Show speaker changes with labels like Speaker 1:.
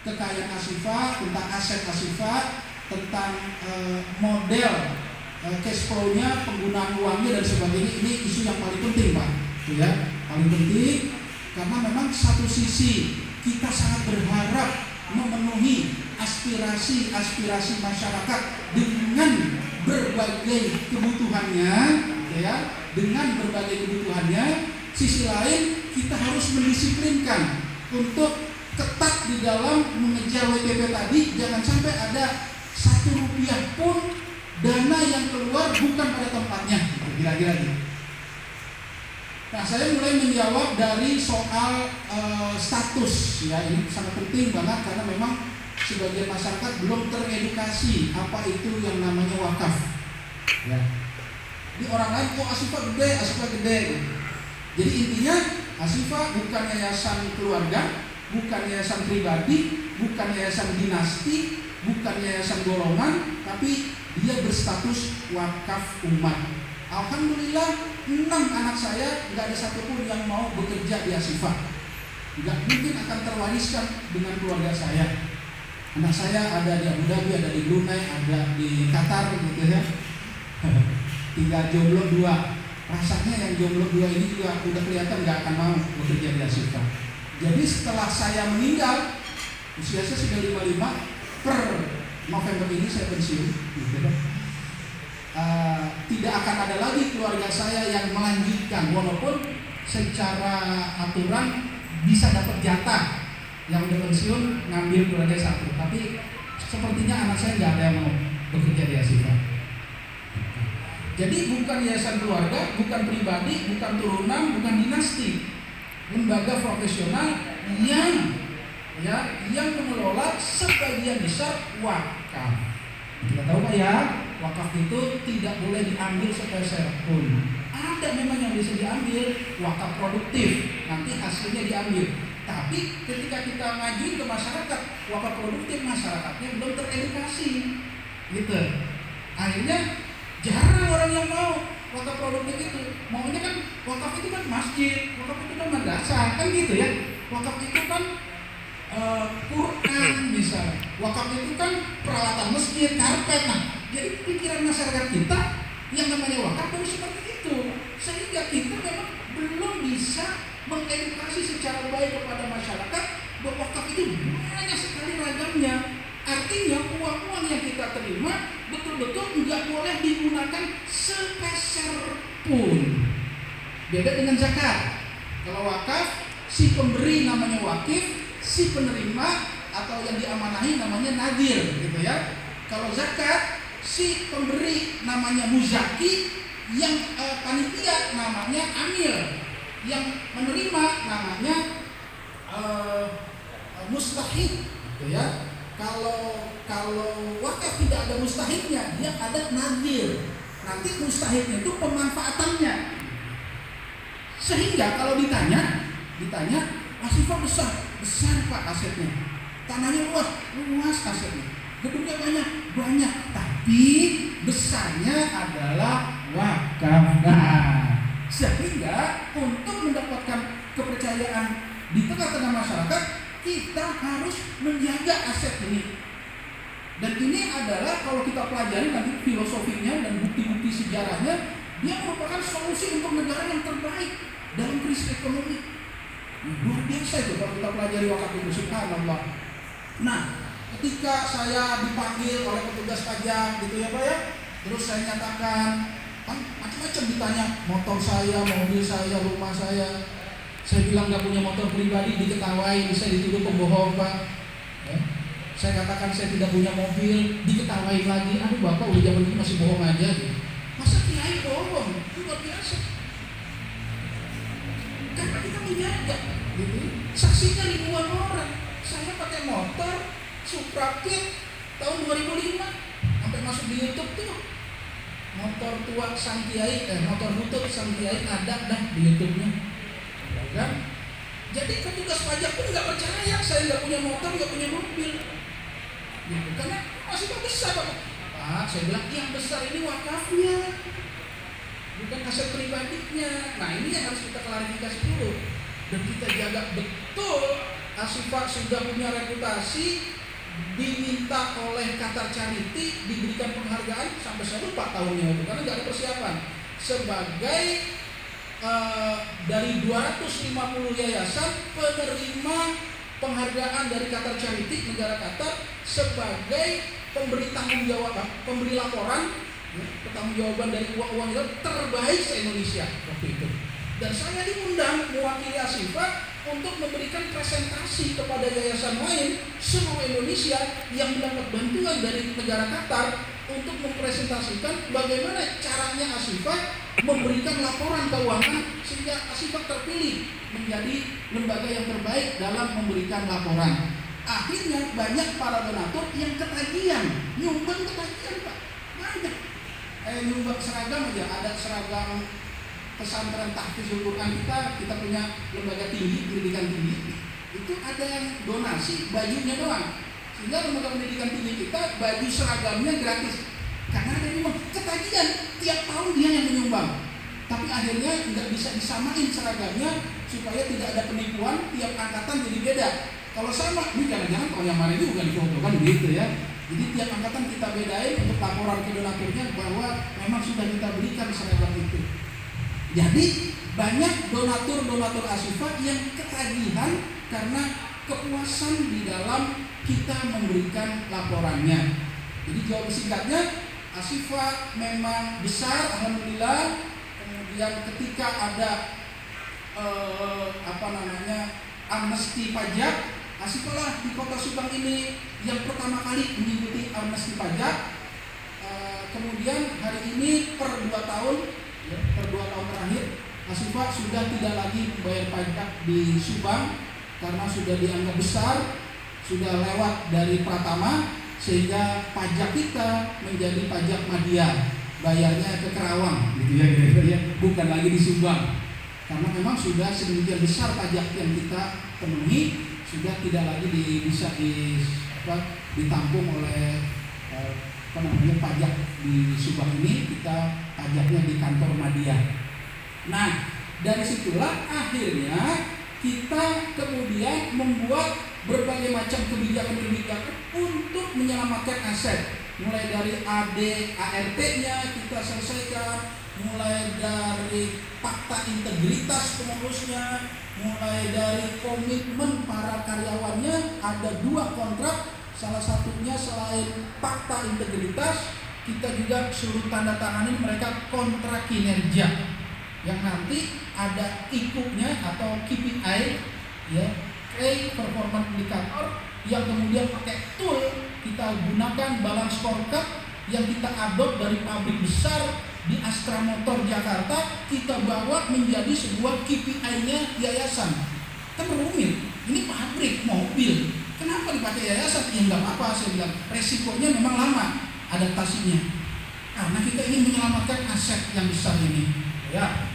Speaker 1: kekayaan Ashifa, tentang aset Ashifa, tentang model cash flow-nya, penggunaan uangnya dan sebagainya. Ini isu yang paling penting, Pak. Ya, paling penting karena memang satu sisi kita sangat berharap memenuhi aspirasi masyarakat dengan berbagai kebutuhannya, ya, dengan berbagai kebutuhannya. Sisi lain kita harus mendisiplinkan untuk ketat di dalam mengejar WTP tadi. Jangan sampai ada Rp1 pun dana yang keluar bukan pada tempatnya, kira-kira gitu. Nah, saya mulai menjawab dari soal status, ya, ini sangat penting banget karena memang sebagian masyarakat belum teredukasi apa itu yang namanya wakaf. Ya. Ini orang lain kok Ashifa gede. Jadi intinya Ashifa bukan yayasan keluarga, bukan yayasan pribadi, bukan yayasan dinasti, bukan yayasan golongan, tapi dia berstatus wakaf umat. Alhamdulillah 6 anak saya nggak ada satupun yang mau bekerja di Ashifa. Nggak mungkin akan terwariskan dengan keluarga saya. Anak saya ada di Abu Dhabi, ada di Brunei, ada di Qatar gitu ya. Tinggal jomblo 2. Rasanya yang jomblo 2 ini juga udah kelihatan nggak akan mau bekerja di Ashifa. Jadi setelah saya meninggal, usia saya sudah 55, per November ini saya pensiun gitu ya. Tidak akan ada lagi keluarga saya yang melanjutkan, walaupun secara aturan bisa dapat jatah yang udah pensiun ngambil keluarga satu, tapi sepertinya anak saya nggak ada yang mau bekerja di Ashifa. Jadi bukan yayasan keluarga, bukan pribadi, bukan turunan, bukan dinasti, lembaga profesional yang mengelola sebagian besar wakaf. Kita tahu Pak ya, wakaf itu tidak boleh diambil sepeser pun. Ada memang yang bisa diambil, wakaf produktif, nanti hasilnya diambil. Tapi ketika kita ngajuin ke masyarakat, wakaf produktif, masyarakatnya belum teredukasi, gitu. Akhirnya jarang orang yang mau wakaf produktif itu. Maunya kan wakaf itu kan masjid, wakaf itu kan madrasah, kan gitu ya. Wakaf itu kan Quran misalnya, wakaf itu kan peralatan masjid, karpet. Nah, jadi pikiran masyarakat kita yang namanya wakaf baru seperti itu, sehingga kita memang belum bisa mengedukasi secara baik kepada masyarakat bahwa wakaf itu banyak sekali ragamnya. Artinya uang-uang yang kita terima betul-betul nggak boleh digunakan sepeser pun. Beda dengan zakat. Kalau wakaf, si pemberi namanya wakif, si penerima atau yang diamanahi namanya nadir, gitu ya. Kalau zakat, si pemberi namanya muzaki, yang panitia namanya amil, yang menerima namanya mustahik, gitu ya. Kalau wakaf tidak ada mustahiknya, dia ada nadir. Nanti mustahiknya itu pemanfaatannya. Sehingga kalau ditanya Ashifa besar Pak asetnya, tanahnya luas asetnya, gedungnya banyak, tapi besarnya adalah wakaf. Nah, sehingga untuk mendapatkan kepercayaan di tengah-tengah masyarakat, kita harus menjaga aset ini. Dan ini adalah kalau kita pelajari nanti filosofinya dan bukti-bukti sejarahnya, dia merupakan solusi untuk negara yang terbaik dalam krisis ekonomi. Luar biasa itu kalau kita pelajari wakaf itu, subhanallah. Nah, ketika saya dipanggil oleh petugas pajak gitu ya Pak ya, terus saya nyatakan, kan macam-macam ditanya, motor saya, mobil saya, rumah saya. Saya bilang nggak punya motor pribadi, diketawain, saya dituduh pembohong Pak. Ya. Saya katakan saya tidak punya mobil, diketawain lagi. Aduh Bapak udah zaman ini masih bohong aja. Masa kiai bohong? Itu luar biasa. Karena kita menjaga, gitu. Saksinya ribuan orang. Saya pakai motor Supra Kit tahun 2005, sampai masuk di YouTube tuh. Motor tua sang kiai, motor butut sang kiai ada dah di YouTube-nya. Kan? Jadi petugas pajak pun nggak percaya saya nggak punya motor, nggak punya mobil, gitu. Karena masih besar Pak. Saya bilang yang besar ini wakafnya, bukan aset pribadinya. Nah ini yang harus kita klarifikasi dulu dan kita jaga betul Ashifa sudah punya reputasi, diminta oleh Qatar Charity, diberikan penghargaan sampai saya lupa tahunnya itu karena nggak ada persiapan, sebagai dari 250 yayasan penerima penghargaan dari Qatar Charity negara Qatar sebagai pemberi tanggung jawab, pemberi laporan pertanggungjawaban dari uang-uang itu terbaik se-Indonesia waktu itu. Dan saya diundang mewakili Ashifa untuk memberikan presentasi kepada yayasan lain seluruh Indonesia yang mendapat bantuan dari negara Qatar untuk mempresentasikan bagaimana caranya Ashifa memberikan laporan keuangan sehingga Ashifa terpilih menjadi lembaga yang terbaik dalam memberikan laporan. Akhirnya banyak para donatur yang ketagihan, nyumbang ketagihan Pak, banyak. Nyumbang seragam aja, ada seragam pesantren tahfizul Quran kita punya lembaga tinggi, pendidikan tinggi, itu ada yang donasi bajunya doang, sehingga lembaga pendidikan tinggi kita baju seragamnya gratis karena ada yang ketagihan tiap tahun dia yang menyumbang, tapi akhirnya nggak bisa disamain seragamnya supaya tidak ada penipuan, tiap angkatan jadi beda. Kalau sama, ini jangan-jangan kalau yang mana juga difotokan gitu ya. Jadi tiap angkatan kita bedain untuk laporan ke donaturnya bahwa memang sudah kita berikan seragam itu. Jadi banyak donatur-donatur Ashifa yang ketagihan karena kepuasan di dalam kita memberikan laporannya. Jadi jawab singkatnya, Ashifa memang besar, alhamdulillah. Kemudian ketika ada amnesti pajak, Ashifa lah di Kota Subang ini yang pertama kali mengikuti amnesti pajak. Kemudian hari ini per 2 tahun terakhir Ashifa sudah tidak lagi membayar pajak di Subang karena sudah dianggap besar, sudah lewat dari Pratama, sehingga pajak kita menjadi pajak Madya, bayarnya ke Kerawang gitu ya, bukan lagi di Subang, karena memang sudah sedemikian besar pajak yang kita penuhi, sudah tidak lagi bisa ditampung oleh pajak di Subang ini, kita pajaknya di kantor Madya. Nah, dari situlah akhirnya kita kemudian membuat berbagai macam kebijakan-kebijakan untuk menyelamatkan aset. Mulai dari ART-nya kita selesaikan, mulai dari fakta integritas pengurusnya, mulai dari komitmen para karyawannya, ada 2 kontrak. Salah satunya selain fakta integritas, kita juga suruh tanda tanganin mereka kontrak kinerja yang nanti ada IKUP-nya atau KPI ya, Key Performance Indicator, yang kemudian pakai tool kita gunakan balance scorecard yang kita adopt dari pabrik besar di Astra Motor Jakarta, kita bawa menjadi sebuah KPI-nya yayasan. Kan rumit, ini pabrik mobil, kenapa dipakai yayasan? Ya nggak apa-apa, saya bilang resikonya memang lama adaptasinya, karena kita ingin menyelamatkan aset yang besar ini ya.